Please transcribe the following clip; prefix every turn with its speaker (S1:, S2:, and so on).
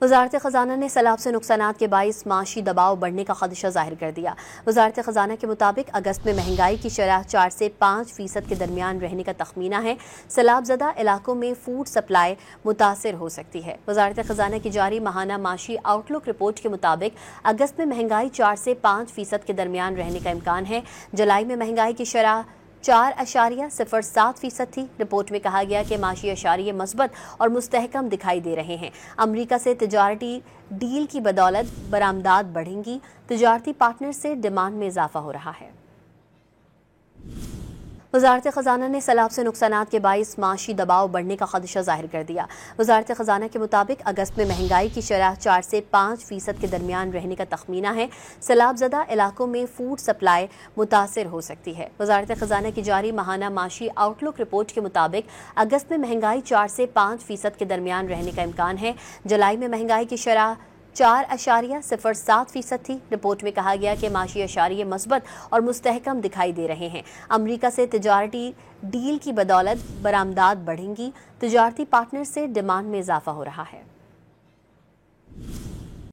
S1: وزارت خزانہ نے سیلاب سے نقصانات کے باعث معاشی دباؤ بڑھنے کا خدشہ ظاہر کر دیا۔ وزارت خزانہ کے مطابق اگست میں مہنگائی کی شرح 4 سے 5% کے درمیان رہنے کا تخمینہ ہے۔ سیلاب زدہ علاقوں میں فوڈ سپلائی متاثر ہو سکتی ہے۔ وزارت خزانہ کی جاری ماہانہ معاشی آؤٹ لک رپورٹ کے مطابق اگست میں مہنگائی 4 سے 5% کے درمیان رہنے کا امکان ہے۔ جولائی میں مہنگائی کی شرح 4.07% تھی۔ رپورٹ میں کہا گیا کہ معاشی اشاریے مثبت اور مستحکم دکھائی دے رہے ہیں۔ امریکہ سے تجارتی ڈیل کی بدولت برآمدات بڑھیں گی۔ تجارتی پارٹنر سے ڈیمانڈ میں اضافہ ہو رہا ہے۔ وزارت خزانہ نے سیلاب سے نقصانات کے باعث معاشی دباؤ بڑھنے کا خدشہ ظاہر کر دیا۔ وزارت خزانہ کے مطابق اگست میں مہنگائی کی شرح 4 سے 5% کے درمیان رہنے کا تخمینہ ہے۔ سیلاب زدہ علاقوں میں فوڈ سپلائی متاثر ہو سکتی ہے۔ وزارت خزانہ کی جاری ماہانہ معاشی آؤٹ لک رپورٹ کے مطابق اگست میں مہنگائی 4 سے 5% کے درمیان رہنے کا امکان ہے۔ جولائی میں مہنگائی کی شرح 4.07% تھی۔ رپورٹ میں کہا گیا کہ معاشی اشاریے مثبت اور مستحکم دکھائی دے رہے ہیں۔ امریکہ سے تجارتی ڈیل کی بدولت برآمدات بڑھیں گی۔ تجارتی پارٹنر سے ڈیمانڈ میں اضافہ ہو رہا ہے۔